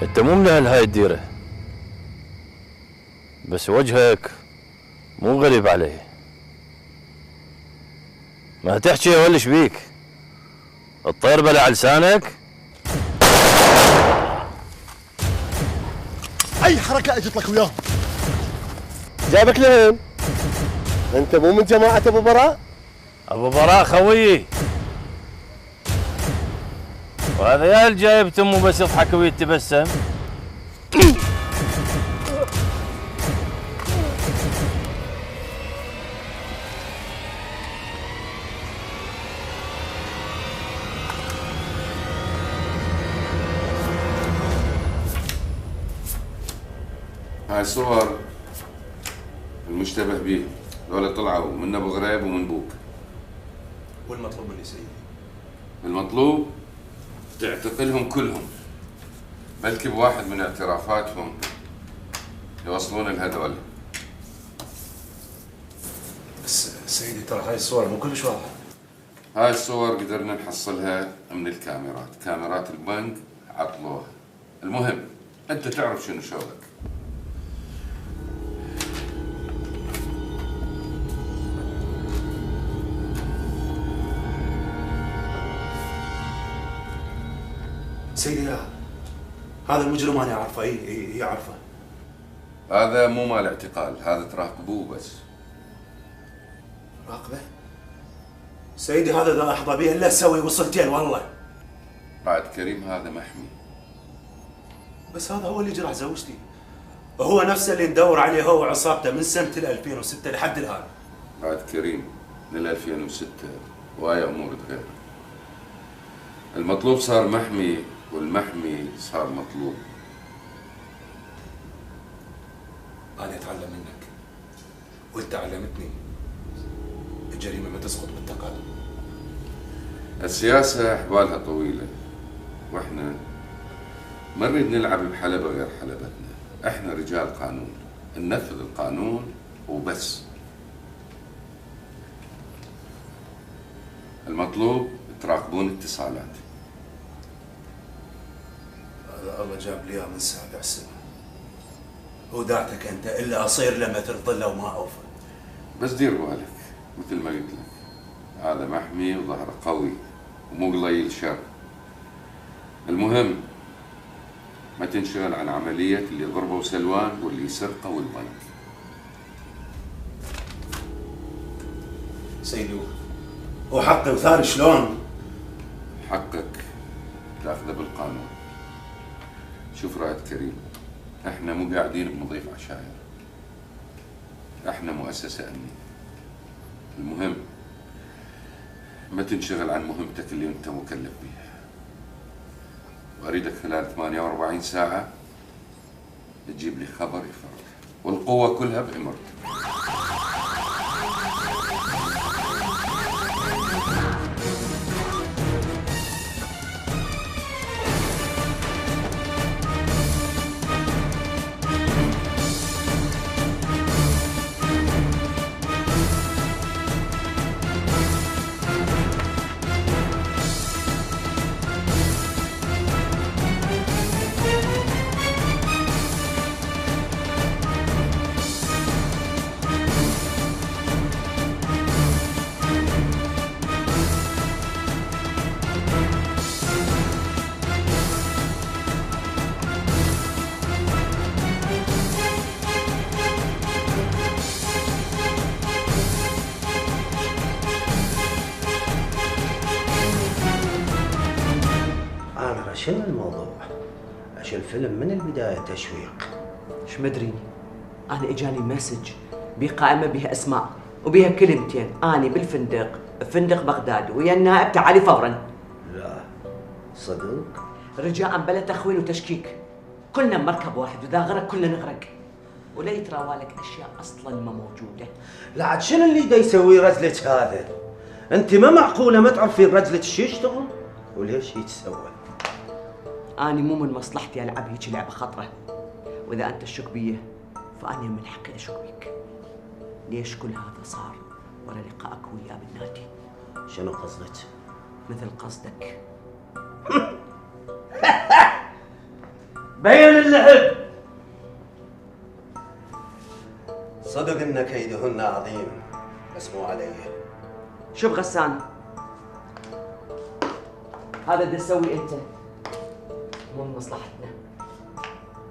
انت مو من اهل هاي الديره، بس وجهك مو غريب عليه. ما تحكي يا ولش بيك؟ الطير بلع لسانك؟ اي حركه اجت لك وياهم. جابك لهين؟ انت مو من جماعه ابو براء؟ ابو براء خويي، وهذا يا الجايب تمه بس يضحك ويتبسم. هاي صور المشتبه به، دول طلعوا من ابو غريب ومن بوك. والمطلوب مني سيدي؟ المطلوب تعتقلهم كلهم، بلكي بواحد من اعترافاتهم يوصلون لهذول. بس سيدي ترى هاي الصور مو كلش واضحة. هاي الصور قدرنا نحصلها من الكاميرات، كاميرات البنك عطلوها. المهم انت تعرف شنو شغلك. سيدي لا، هذا المجرم انا اعرفه. اي اعرفه. هذا مو مال اعتقال، هذا تراقبوه بس. راقبه؟ سيدي هذا اذا احظى به الا اسوي وصلتين والله. بعد كريم هذا محمي، بس هذا هو اللي جرح زوجتي، هو نفسه اللي ندور عليه هو وعصابته من سنة 2006 لحد الآن. بعد كريم من 2006 وهاي أمور تغير. المطلوب صار محمي والمحمي صار مطلوب. أنا أتعلم منك وأنت علمتني الجريمة ما تسقط بالتقادم. السياسة حبالها طويلة، واحنا ما نريد نلعب بحلبة غير حلبتنا. احنا رجال قانون، ننفذ القانون وبس. المطلوب تراقبون اتصالات. هذا الله جاب لي إياه من 7 سنة، ودعتك أنت إلا أصير لما ترضى وما أوفى. بس دير بالك مثل ما قلت لك، هذا محمي وظهره قوي ومو قليل شر. المهم ما تنشغل عن عملية اللي ضربوا سلوان واللي سرقوا البنك. سيدي وحقي وثاني شلون؟ حقك تاخذه بالقانون. شوف رائد كريم، احنا مو قاعدين بنضيف عشاير، احنا مؤسسة أمنية. المهم ما تنشغل عن مهمتك اللي انت مكلف بيها، واريدك خلال 48 ساعة تجيب لي خبر يفرح، والقوة كلها بأمرك. شنو الموضوع؟ ايش الفيلم من البداية تشويق؟ ايش مدريني؟ انا اجاني مسج بقائمة بها اسماء وبها كلمتين، اني بالفندق فندق بغداد ويا النائب تعالي فورا. لا صدق؟ رجاء بلا تخوين وتشكيك، كلنا بمركب واحد واذا غرق كلنا نغرق، ولا يتراوالك اشياء اصلا ما موجودة. لا عاد شنو اللي دا يسوي رجلك هذا؟ انت ما معقولة ما تعرفين رجلك شو يشتغل؟ وليش يتسوى؟ أنا مو من مصلحتي ألعب هيك لعبة خطرة، وإذا أنت تشك بيه فأنا من حقي أشك بيك. ليش كل هذا صار ورا لقائك وياه بالنادي؟ شنو قصدك؟ مثل قصدك. بين اللعب. صدق إن كيدهن عظيم، بس مو علي. شوف غسان، هذا اللي تسوي أنت مو من مصلحتنا.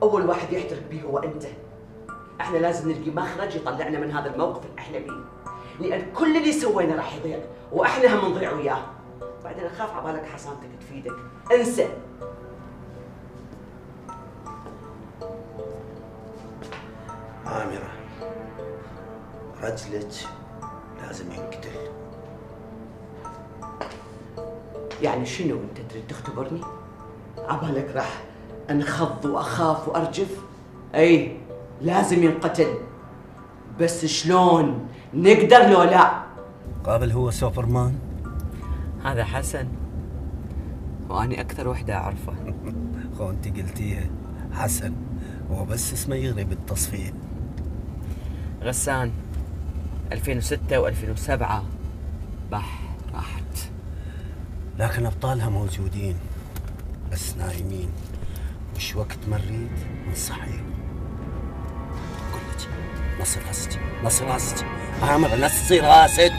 أول واحد يحترق به هو أنت. احنا لازم نلقي مخرج يطلعنا من هذا الموقف اللي احنا فيه، لأن كل اللي سوينا راح يضيع وإحنا هم نضيع وياه. بعدين أخاف عبالك حصانتك تفيدك، انسى. عامرة، رجلك لازم ينقتل. يعني شنو أنت تريد تختبرني؟ عبالك راح انخض واخاف وارجف؟ اي لازم ينقتل، بس شلون؟ نقدر لو لا؟ قابل هو سوبرمان؟ هذا حسن، واني اكثر وحده اعرفه. خو انت قلتيها حسن، هو بس اسمه يغري بالتصفيق. غسان 2006 و2007 راحت، لكن ابطالها موجودين بس نايمين، وش وقت ما نريد نصحيهم. قول لك نص راسك، نص راسك عامر، نص راسك.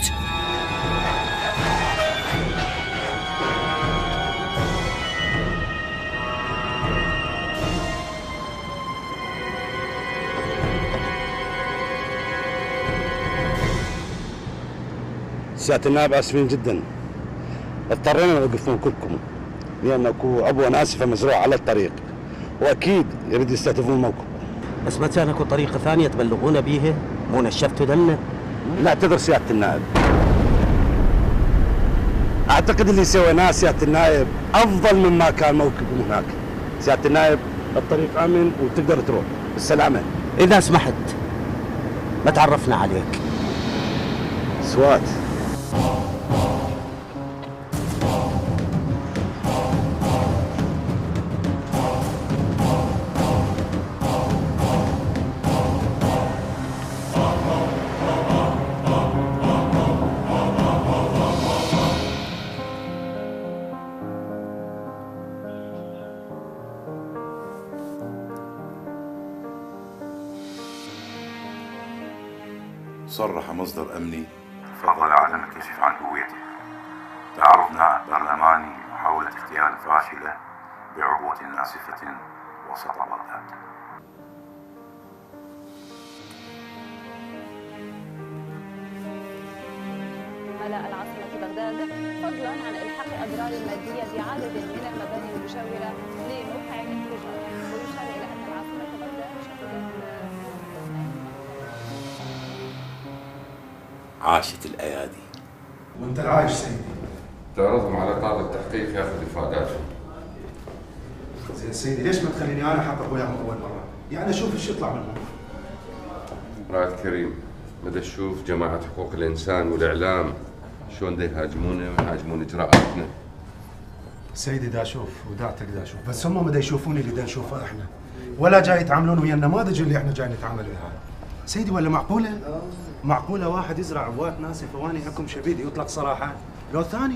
سيادة النائب آسفين جدا، اضطرينا نوقفون كلكم لأن اكو عبوة ناسفة مزروعة على الطريق، واكيد يريد يستهدفون الموقف. بس ما كان اكو طريقه ثانيه تبلغونا بيها؟ مو نشفتوا دمنا؟ نعتذر سياده النائب. اعتقد اللي سويناه سياده النائب افضل مما كان موقفهم هناك. سياده النائب الطريق امن وتقدر تروح بالسلامه. اذا سمحت ما تعرفنا عليك. سوات. صرح مصدر أمني فضل عدم الكشف عن هويته. تعرض نائب برلماني لمحاولة اغتيال فاشلة بعبوة ناسفة وسط بغداد. ملأ العاصمة بغداد فضلا عن إلحاق أضرار مادية بعدد من المباني المجاورة لموقع الانفجار، ويشار إلى أن العاصمة بغداد شهدت عاشت الأيادي. وانت العايش سيدي. تعرضهم على قاضي التحقيق ياخذ افاداتهم. زين سيدي ليش ما تخليني انا احقق وياهم اول مره؟ يعني اشوف ايش يطلع منهم. رائد كريم، بدي اشوف جماعة حقوق الانسان والاعلام شلون دا يهاجمونا ويهاجمون اجراءاتنا. سيدي دا اشوف وداعتك دا اشوف، بس هم ما دا يشوفون اللي دا نشوفه احنا. ولا جاي يتعاملون ويا النماذج اللي احنا جاي نتعامل وياها. سيدي ولا معقوله؟ معقوله واحد يزرع عبوات ناسفه واني حكم شبيدي يطلق صراحه؟ لو ثاني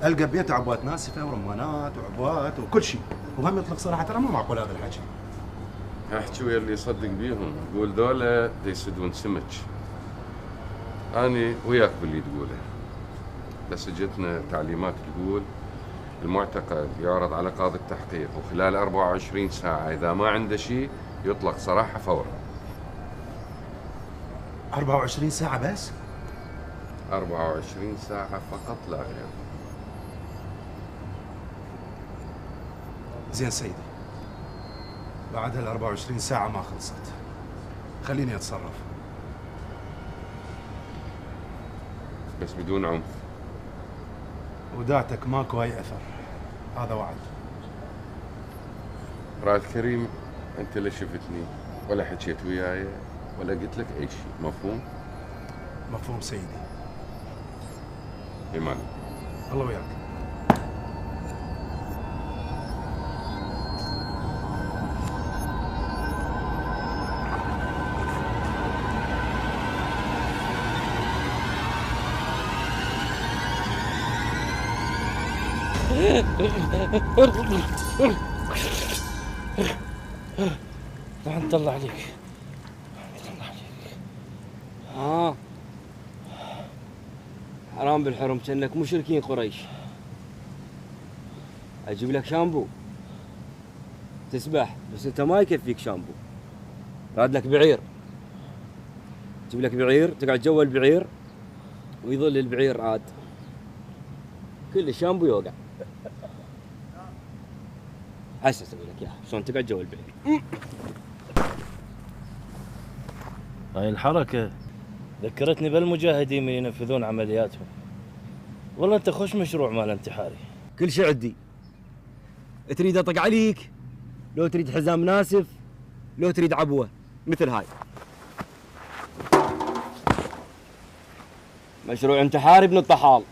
القى بيته عبوات ناسفه ورمانات وعبوات وكل شيء، وهم يطلق صراحه. ترى مو معقول هذا الحكي. احكي ويا اللي يصدق بيهم، قول ذولا دا يسدون سمك. اني وياك باللي تقوله، بس اجتنا تعليمات تقول المعتقل يعرض على قاضي التحقيق وخلال 24 ساعة إذا ما عنده شيء يطلق سراحة فورا. 24 ساعة بس؟ 24 ساعة فقط لا غير. زين سيدي، بعد هال 24 ساعة ما خلصت، خليني أتصرف. بس بدون عنف. وداعتك ماكو أي أثر، هذا وعد. رائد كريم، أنت لا شفتني ولا حكيت وياي ولا قلت لك أي شيء، مفهوم؟ مفهوم سيدي. إيمان. الله وياك. رح نطلع عليك. حرام بالحرم كأنك مشركين قريش. اجيب لك شامبو تسبح، بس انت ما يكفيك شامبو. راد لك بعير، اجيب لك بعير تقعد جوا البعير ويظل البعير عاد كل الشامبو يوقع. هسه اسوي لك اياها شلون تقعد جوا البعير. هاي الحركة ذكرتني بالمجاهدين من ينفذون عملياتهم. والله انت خوش مشروع مال انتحاري. كل شيء عندي. تريد اطق عليك، لو تريد حزام ناسف، لو تريد عبوه مثل هاي. مشروع انتحاري ابن الطحال.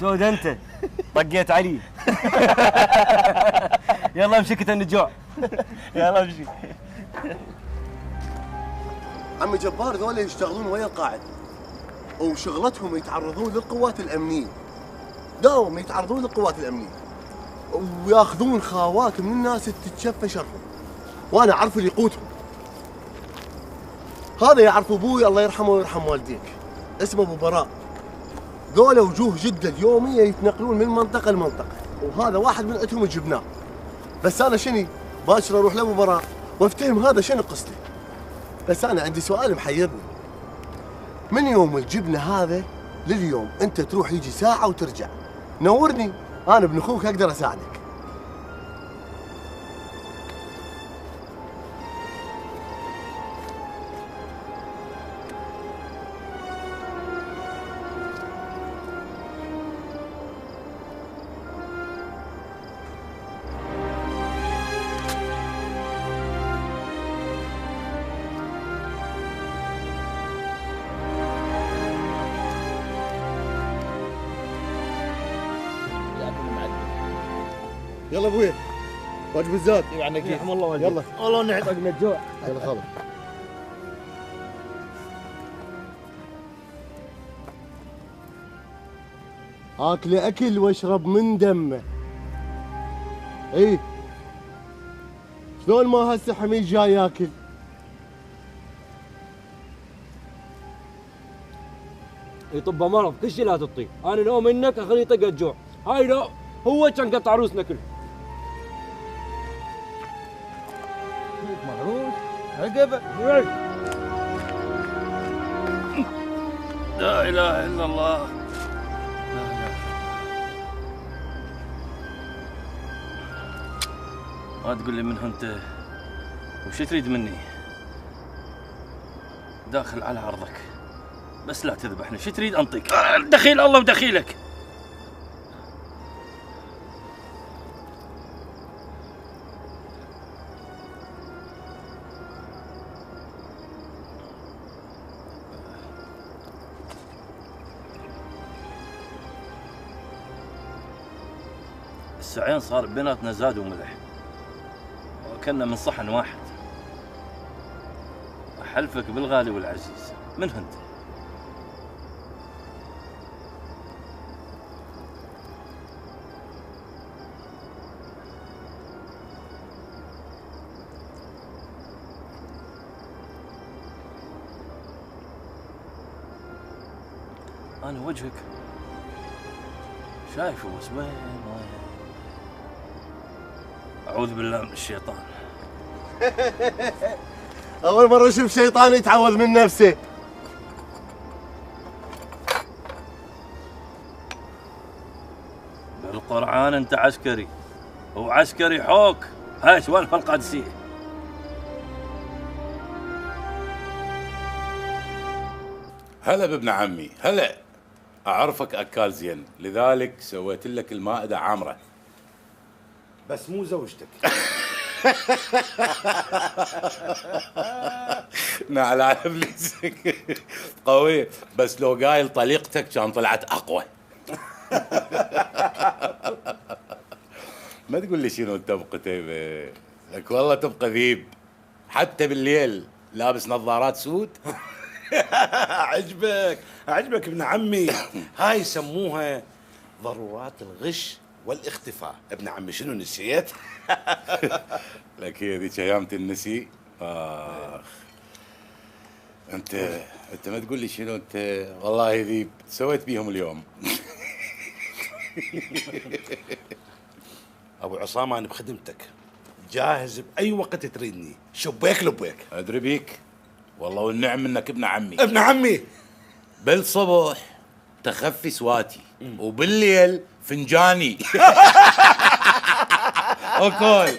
سود انت طقيت علي. يلا امشي كت النجوع. يلا امشي. عمي جبار ذولا يشتغلون ويا القاعد وشغلتهم يتعرضون للقوات الامنيه. داوم يتعرضون للقوات الامنيه وياخذون خاوات من الناس تتشفى شرهم، وانا اعرف اللي يقوتهم. هذا يعرف ابوي الله يرحمه ويرحم والديك، اسمه ابو براء. ذولا وجوه جده اليوميه يتنقلون من منطقه لمنطقه، وهذا واحد من عندهم جبناه. بس انا شني باشر اروح لابو براء وافتهم هذا شنو قصته. بس انا عندي سؤال محيرني، من يوم الجبنه هذا لليوم انت تروح يجي ساعة وترجع. نورني، انا ابن اخوك اقدر اساعدك. يلا ابوي واجب الزاد. يعني كيف الله واجب. يلا والله نعطق من الجوع. يلا خلاص. اكل اكل واشرب من دمه. ايه شلون ما هسه حميد جاي ياكل؟ يطب مرض كل شيء لا تطيب، انا لو منك اخليه يطق الجوع، هاي لو هو كان قطع عروسنا كله. معروف عقبه. لا اله الا الله. لا اله. ما تقول لي من انت وش تريد مني؟ داخل على عرضك بس لا تذبحني. شو تريد انطيك؟ دخيل الله ودخيلك. الساعين صار بيناتنا زاد وملح وكنا من صحن واحد. أحلفك بالغالي والعزيز. من انت؟ أنا وجهك شايفه بس وين أعوذ بالله من الشيطان. اول مرة اشوف شيطان يتعوذ من نفسه. بالقرآن أنت عسكري وعسكري حوك. هاي سوالف القادسية. هلا بابن عمي، هلا. أعرفك أكال زين، لذلك سويت لك المائدة عامرة. بس مو زوجتك. نعل على ابليسك قوية، بس لو قايل طليقتك كان طلعت أقوى. ما تقول لي شنو انت بقتيبة، لك والله تبقى ذيب حتى بالليل لابس نظارات سود. عجبك ابن عمي. هاي يسموها ضرورات الغش والاختفاء. ابن عمي شنو نسيت؟ لك هي ذيك ايام تنسي. انت ما تقول لي شنو انت، والله ذيب سويت بيهم اليوم. ابو عصام انا بخدمتك، جاهز باي وقت تريدني، شبيك لبيك. ادري بيك والله والنعم منك ابن عمي. ابن عمي بالصبح تخفي سواتي وبالليل فنجاني. اوكي.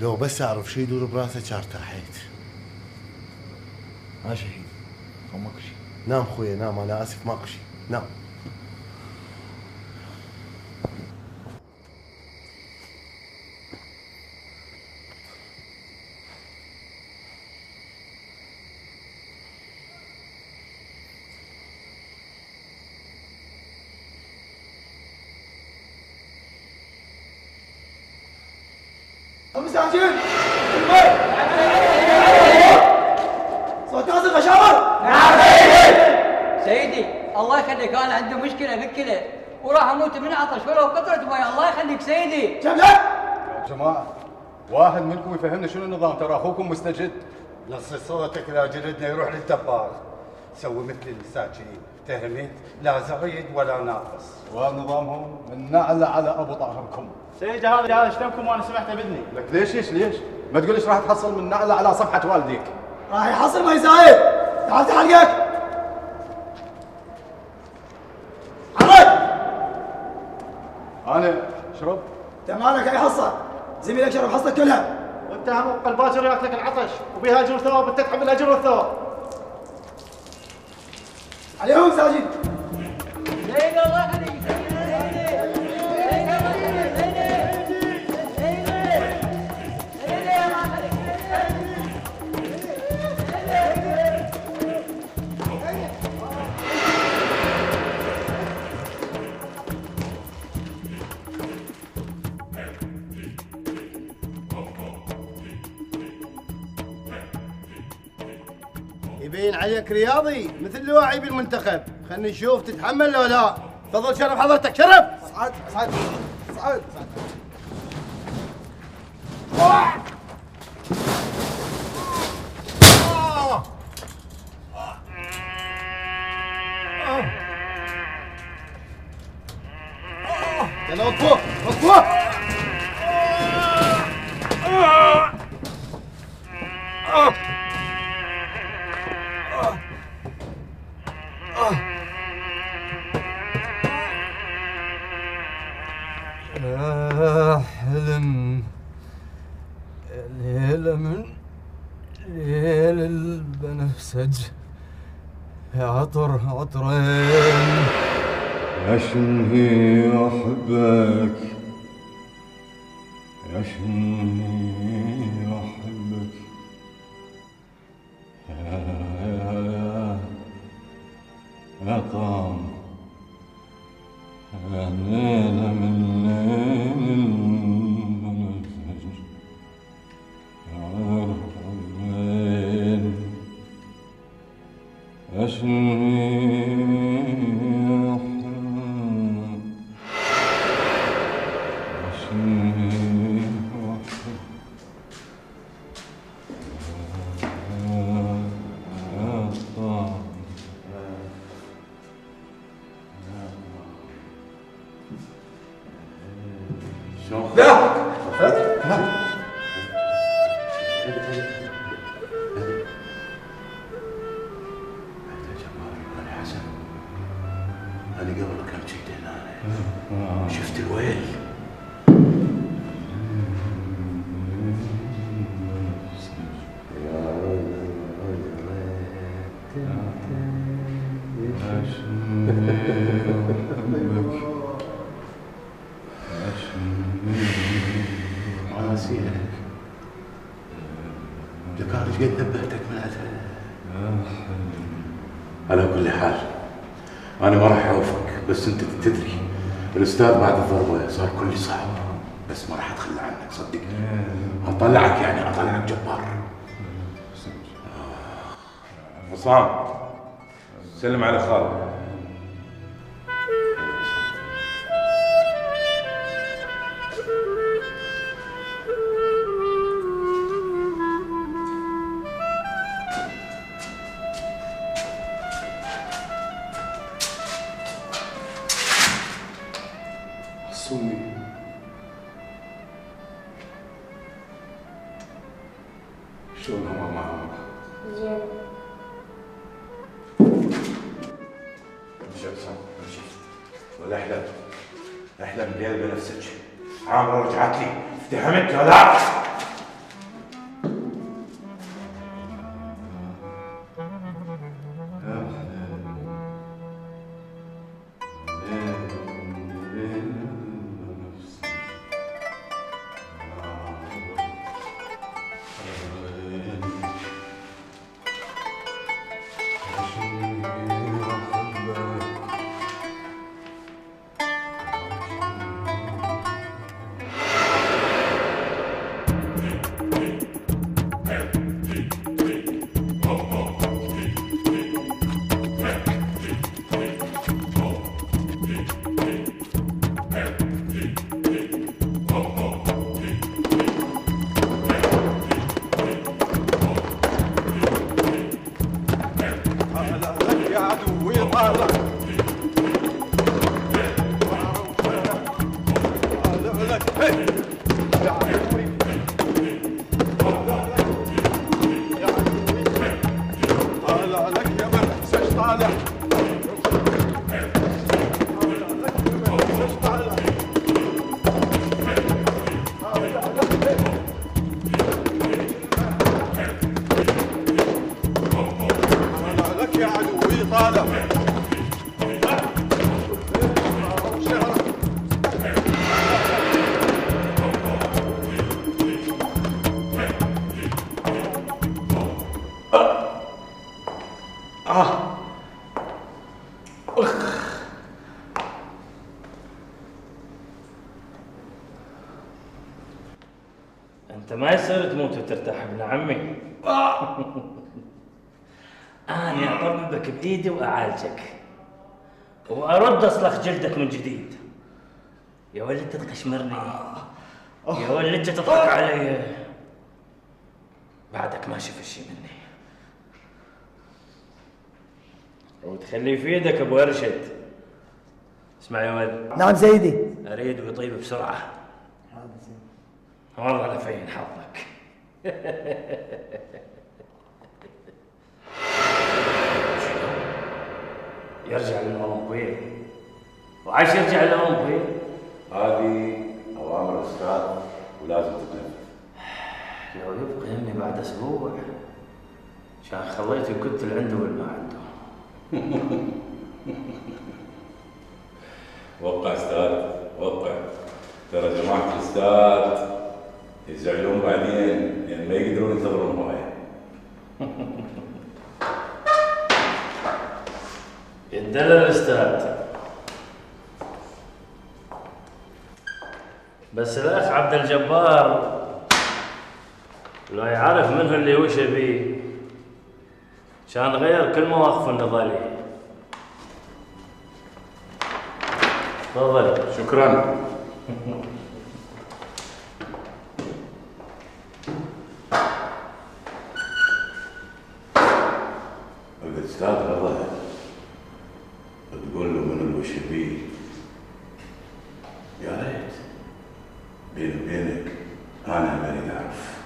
لو بس اعرف شي يدور براسك ارتاحيت. ما شهيد او ماكو شيء. نام خويا نام، انا اسف ماكو شيء، نام. مساجين صوت ناصر غشاور. نعم سيدي. سيدي الله يخليك انا عندي مشكله بكله وراح اموت من عطش ولو قطره مي. الله يخليك سيدي. كم يا جماعه واحد منكم يفهمنا شنو النظام، ترى اخوكم مستجد. لص صوتك لا جلدنا يروح للدبار. سوي مثل المساجين، فهمت؟ لا زعيد ولا ناقص. ونظامهم من نعلى على ابو طاهركم. سيدي هذا شتمكم وانا سمعته باذني. لك ليش؟ ما تقول ايش راح تحصل من نعلى على صفحه والديك؟ راح يحصل ما يزايد. تعال حلقك. حرك. انا شرب. انت مالك اي حصه؟ زميلك شرب حصتك كلها. وانت هم الباجر ياكلك العطش وبيها اجر وثواب، انت تحب الاجر والثواب. عليهم ساجد. سيدي الله يخليك. يبين عليك رياضي مثل الواعي بالمنتخب. خلينا نشوف تتحمل لو لا. تفضل شرف حضرتك. شرف. صعد صعد صعد صعد. يلا وقفوا وقفوا. حلم ليلة من ليل البنفسج عطرين يا شنهي احبك، يا شنهي احبك، يا طعم يا ليلة من ليل البنفسج عطرين يا شنهي أنا قبل كم جيت هنا شفت الويل. ما نسيتك. ذكرت قد نبهتك من عدها. على كل حال أنا ما راح أوفق، بس أنت تدري الأستاذ بعد الضربة صار كل صعب، بس ما راح أتخلى عنك صدقني. أطلعك يعني أطلعك جبار. عصام سلم على خالد. حسوني شلون هو معك؟ زين. امشي عصام امشي. ولا احلم الليل بنفسك. عامرة رجعت لي، افتهمت ولا لا؟ انت ما يصير تموت وترتاح ابن عمي. انا اطببك بايدي واعالجك وارد اصلخ جلدك من جديد. يا ولد تقشمرني، يا ولد تضحك علي، بعدك ما شفت شي مني. وتخلي في يدك ابو ارشد. اسمع يا ولد. نعم سيدي. اريد ويطيب بسرعه. والله لفين حظك. يرجع للأولمبية. وعايش يرجع للأولمبية؟ هذه أوامر الأستاذ ولازم تتنفذ. لو يبقى يمني بعد أسبوع كان خليته يقتل عنده ولا ما عنده. وقع أستاذ وقع. ترى جماعة الأستاذ يزعلون بعدين لأن ما يقدرون ينتظرون هواية. يدلل الأستاذ. بس الأخ عبد الجبار لو يعرف منه اللي وشى بيه كان غير كل مواقفه النضالية. تفضل. شكرا. الأستاذ رضا تقول له من الوش بيه يا ريت بيني وبينك أنا ماني أعرف،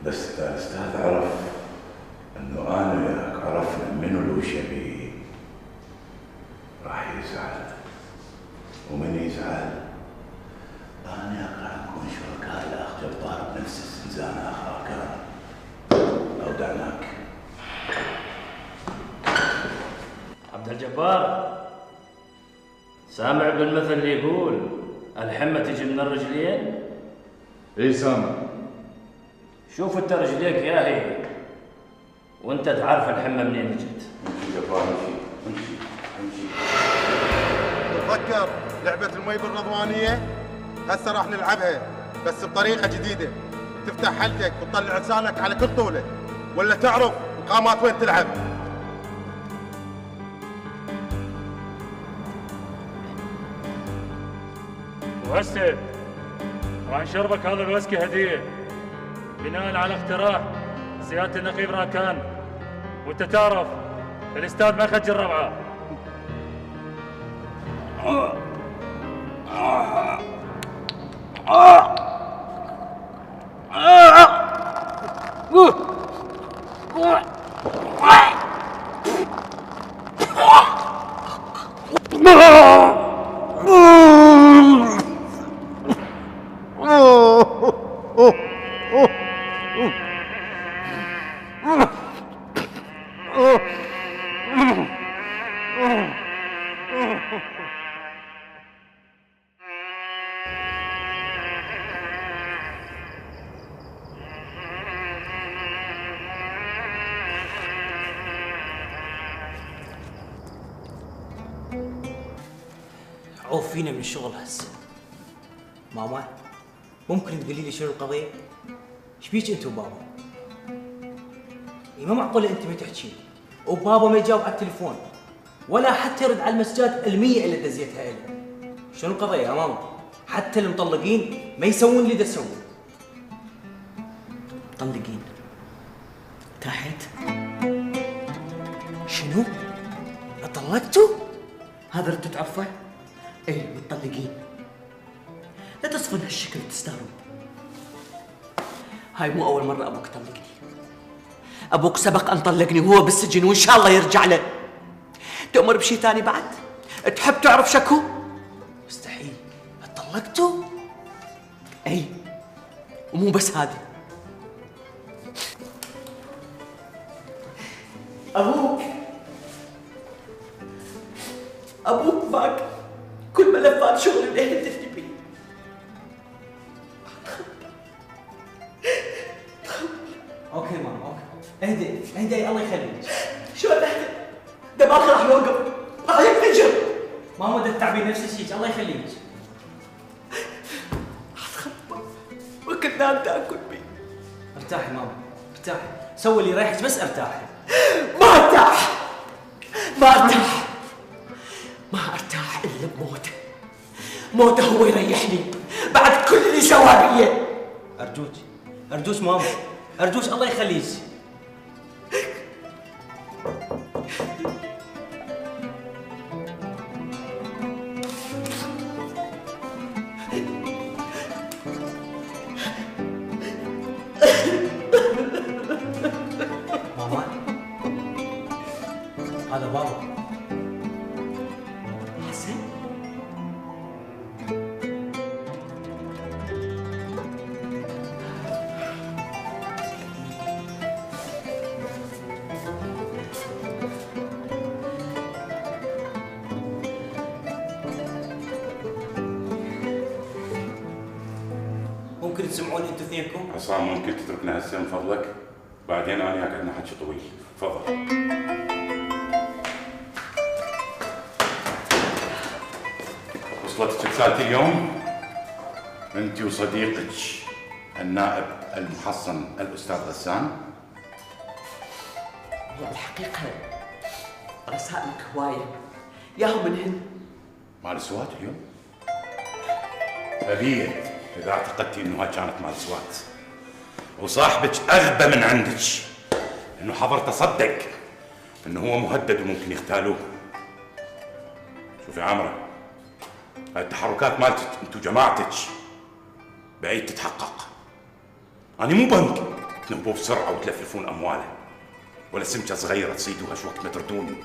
بس إذا الأستاذ عرف إنه أنا وياك عرفنا منو الوش بيه راح يزعل، ومن يزعل أنا راح نكون شركاء الأخ جبار بنفس الزنزانة آخر أودعناك. عبد الجبار سامع بالمثل اللي يقول الحمة تجي من الرجلين؟ اي سامع. شوف انت رجليك يا هي وانت تعرف الحمة منين جت. امشي جبار امشي. تتذكر لعبة المي بالرضوانية؟ هسه راح نلعبها بس بطريقة جديدة. تفتح حلقك وتطلع لسانك على كل طولة، ولا تعرف القامات وين تلعب. وهسه راح نشربك هذا الويسكي هديه بناء على اقتراح سياده النقيب راكان، وانت تعرف الاستاذ ما يخجل ربعه. عوف فينا من الشغل هسه. ماما ممكن تقولي لي شنو القضية؟ ايش بيك انت وبابا؟ ما معقولة انت ما تحكي وبابا ما يجاوب على التليفون ولا حتى يرد على المسجات المية اللي دزيتها له. شنو القضية يا ماما؟ حتى المطلقين ما يسوون اللي دسوون. مطلقين تحت؟ شنو؟ طلقتوا؟ هذا ردت تعرفه؟ ايه متطلقين. لا تصفن هالشكل تستغرب. هاي مو أول مرة أبوك طلقني. أبوك سبق أن طلقني وهو بالسجن وإن شاء الله يرجع له. تأمر بشي ثاني بعد؟ تحب تعرف شكو؟ مستحيل. طلقتوا؟ أي ومو بس هذا. أبوك باك كل ملفات شغل اللي هدفتني بيه. اوكي ماما اوكي اهدي الله يخليك. شو اهدي؟ دماغي راح يوقف راح ينفجر. ماما بدك تعبين نفس الشيء الله يخليك. تنام تاكل بي. ارتاحي ماما، ارتاحي، سوي اللي يريحك بس ارتاحي. ما ارتاح، ما ارتاح، ما ارتاح الا بموته. موته هو يريحني بعد كل اللي سواه بي. ارجوك ارجوك ماما، ارجوك الله يخليك. ماما هذا بابا. حسن ممكن تسمعوني انتوا اثنينكم؟ عصام ممكن تتركنا هسه من فضلك؟ بعدين انا وياك عندنا حكي طويل، تفضل. وصلتك رسالتي اليوم؟ انت وصديقك النائب المحصن الاستاذ غسان؟ والله بالحقيقة رسائلك هواية، ياهم منهن. مال سوات اليوم؟ غبية إذا اعتقدتي إنها كانت مال سوات، وصاحبك أغبى من عندك إنه حضر تصدق إنه هو مهدد وممكن يغتالوه. شوفي عامرة، هاي التحركات مالتك أنت وجماعتك بعيد تتحقق. أنا مو بنك تنهبوه بسرعة وتلفلفون أمواله، ولا سمكة صغيرة تصيدوها شو وقت ما تردون،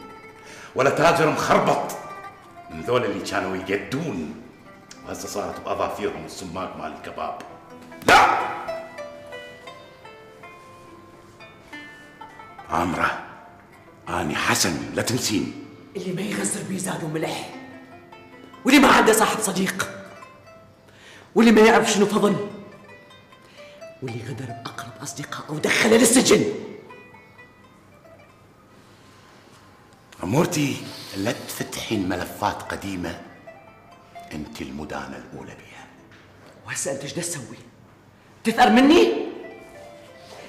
ولا تاجر مخربط من ذول اللي كانوا يقدون وهسه صارت بأظافيرهم السماق مال الكباب. لا عامرة، أنا حسن لا تنسين. اللي ما يغزر بيه زاد وملح، واللي ما عنده صاحب صديق، واللي ما يعرف شنو فضل، واللي غدر بأقرب أصدقائه ودخله للسجن. أمورتي لا تفتحين ملفات قديمة أنت المدانة الأولى بها. وهسه أنت ايش تسوي؟ تثأر مني؟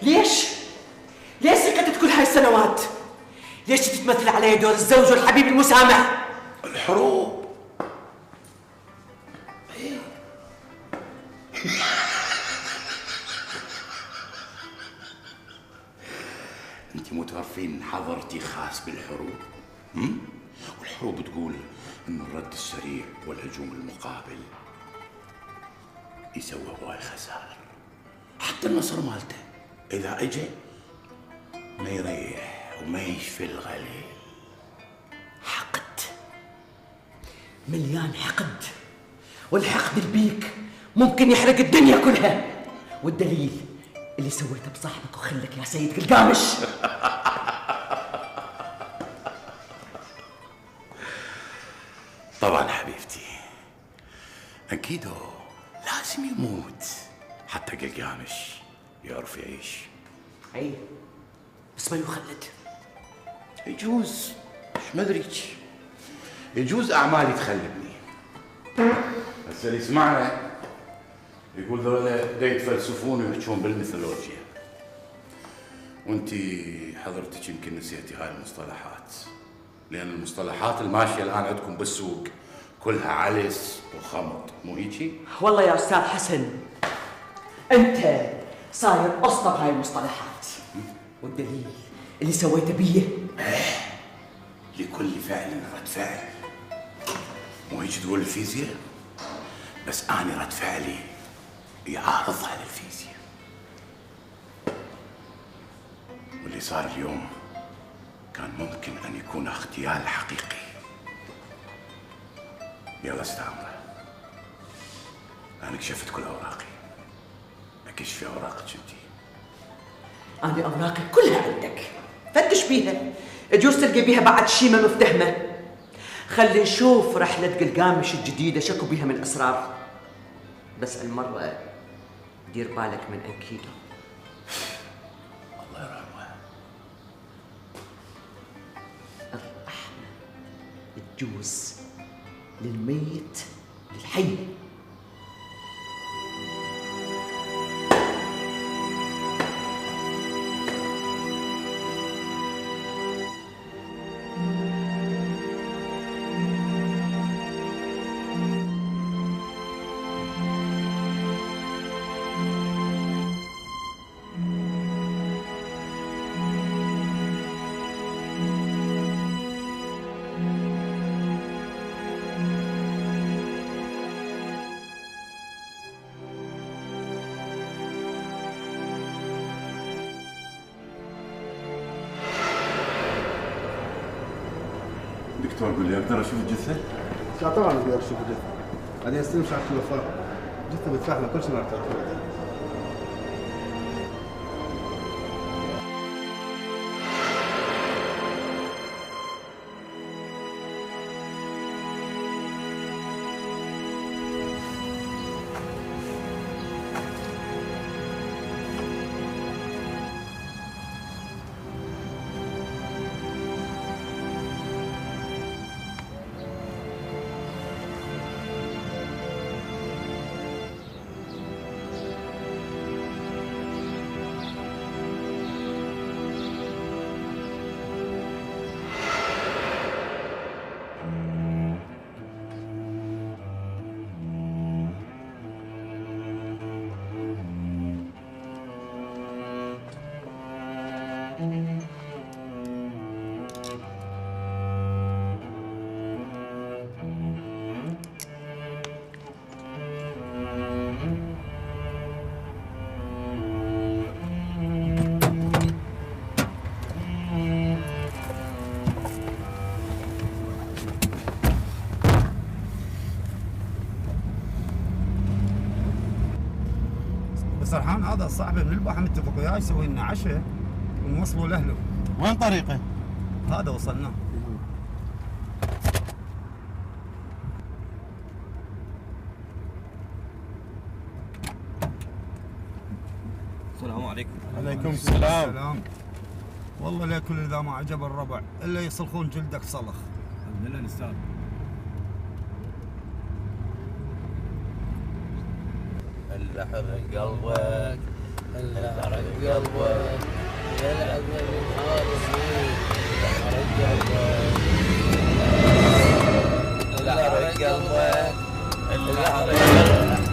ليش؟ ليش سكتت كل هاي السنوات؟ ليش تتمثل علي دور الزوج والحبيب المسامح؟ الحروب. انت متعرفين حضرتي خاص بالحروب؟ والحروب تقول انه الرد السريع والهجوم المقابل يسوي هواي خسائر. حتى النصر مالته اذا اجى ما يريح وما يشفي الغليل. حقد، مليان حقد، والحقد البيك ممكن يحرق الدنيا كلها. والدليل اللي سويته بصاحبك وخلك يا سيد قلقامش. طبعا حبيبتي، اكيد لازم يموت حتى قلقامش يعرف يعيش. اي بس ما يخلد. يجوز، مش مدريش، يجوز اعمالي تخلدني، بس اللي يسمعنا يقول ذولا دا يتفلسفون ويحجون بالميثولوجيا، وانتي حضرتك يمكن نسيتي هاي المصطلحات، لان المصطلحات الماشيه الان عندكم بالسوق كلها علس وخمط، مو هيجي؟ والله يا استاذ حسن انت صاير اسطى بهاي المصطلحات، والدليل اللي سويته بيه. لكل فعل رد فعل، مو هيك تقول الفيزياء؟ بس انا رد فعلي يعارض على الفيزياء. واللي صار اليوم كان ممكن ان يكون اغتيال حقيقي. يلا استعمله، انا كشفت كل اوراقي، اكشفي اوراقك انتي. انا اوراقي كلها عندك، فتش بيها، تجوز تلقي بيها بعد شي ما مفتهمه. خلي نشوف رحلة قلقامش الجديدة شكو بيها من اسرار، بس المرة دير بالك من انكيدو. الله يرحمه. الرحمة تجوز للميت للحي. دكتور قول لي اقدر اشوف الجثه؟ لا طبعا اقدر اشوف الجثه. بعدين استلم شهاده الوفاه. الجثه بتفتح لنا كل شيء نعرف. سرحان هذا صاحبي من البحر متفق وياه يسوي لنا عشاء ونوصلوا لاهله. وين طريقه؟ هذا وصلنا. السلام عليكم. عليكم السلام. والله لا كل ذا ما عجب الربع الا يصلخون جلدك صلخ. بسم الله نستاهل. اللي حرق قلبك اللي حرق قلبك يا العزم الخالصين اللي حرق قلبك اللي حرق قلبك اللي حرق قلبك.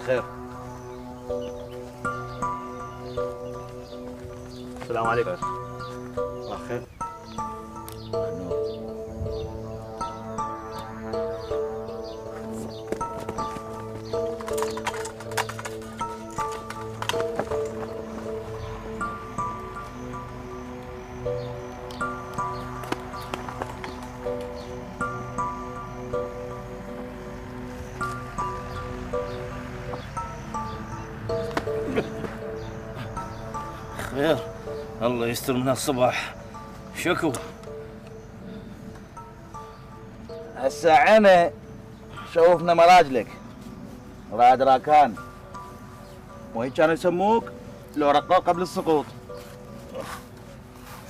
خير. السلام عليكم. صباح الخير. خير الله يستر من الصباح. شكو هسه عنا شوفنا مراجلك راد راكان وهيك كانوا يسموك لو رقاق قبل السقوط.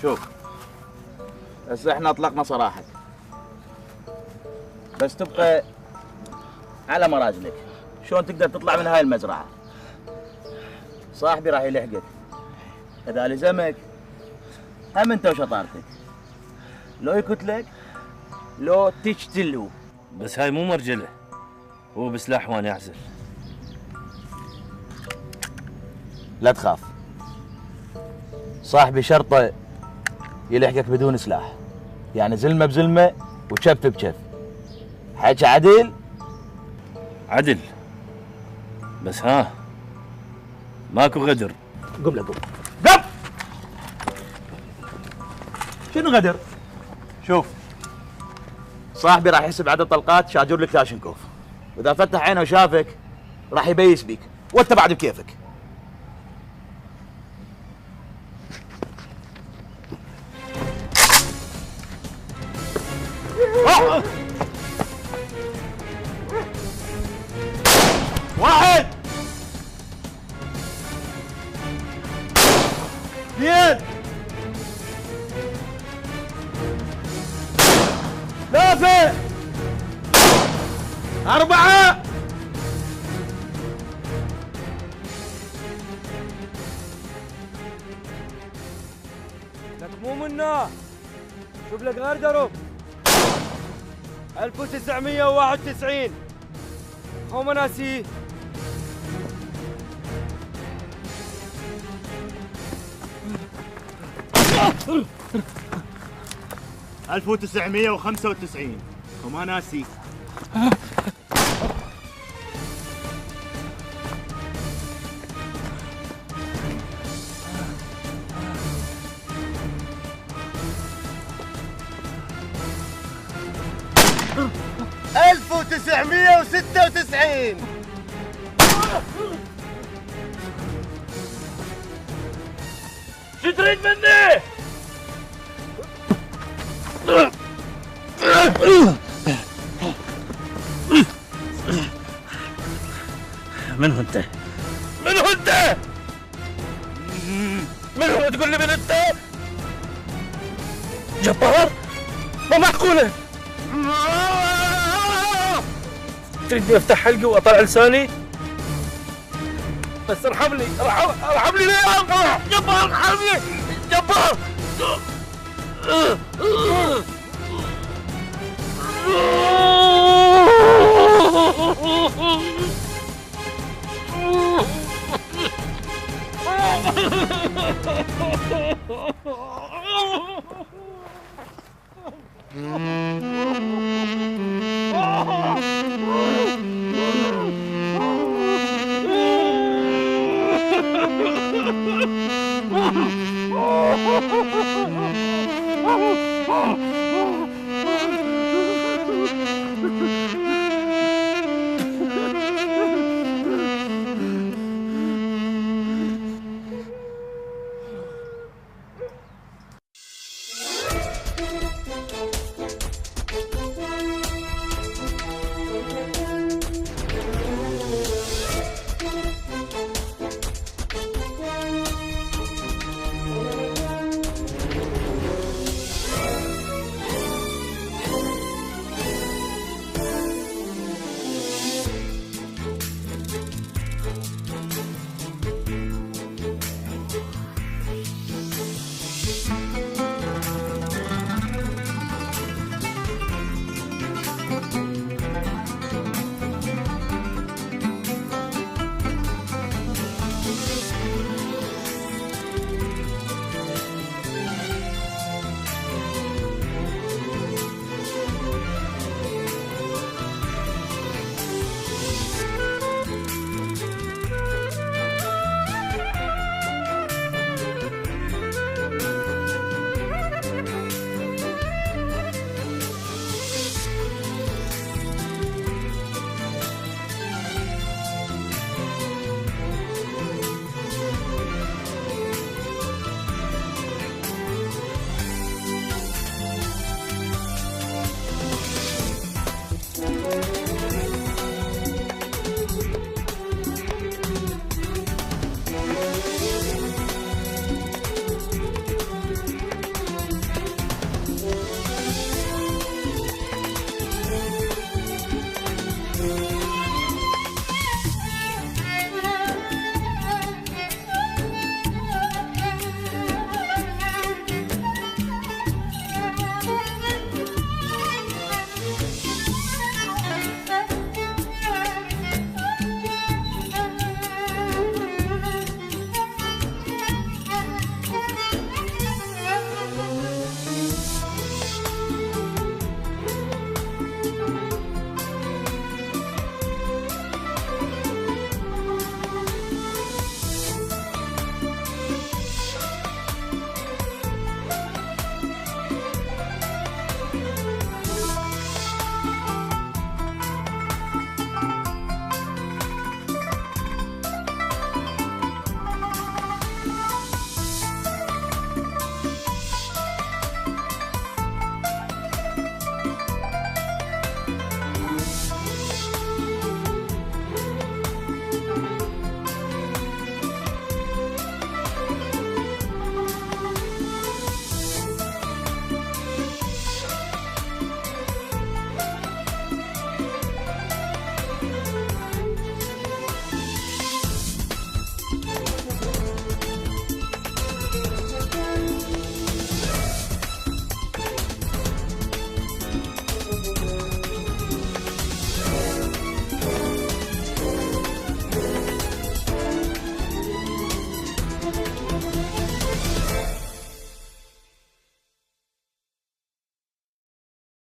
شوف هسه احنا اطلقنا سراحك بس تبقى على مراجلك. شلون تقدر تطلع من هاي المزرعه؟ صاحبي راح يلحقك اذا لزمك هم انت وشطارتك، لو يقتلك لو تقتله. بس هاي مو مرجله، هو بسلاح وانا يعزل. لا تخاف صاحبي شرطه يلحقك بدون سلاح، يعني زلمه بزلمه وشف بشف. حكي عدل؟ عدل بس ها ماكو غدر. قم له قم قم. شنو غدر؟ شوف صاحبي راح يحسب عدد طلقات شاجر لك كلاشنكوف، واذا فتح عينه وشافك راح يبيس بيك وانت بعد بكيفك. واحد اثنين 4. لك مو منا، شوف لك غير درب. 1991 هو مناسي. ألف 1995 وما ناسي. ألف 1996 شو تريد مني؟ من هو انت؟ من هو انت؟ من هو تقول لي من انت؟ جبار؟ ما معقولة. تريدني افتح حلقي واطلع لساني؟ بس ارحمني ارحمني ليه؟ جبار ارحمني جبار.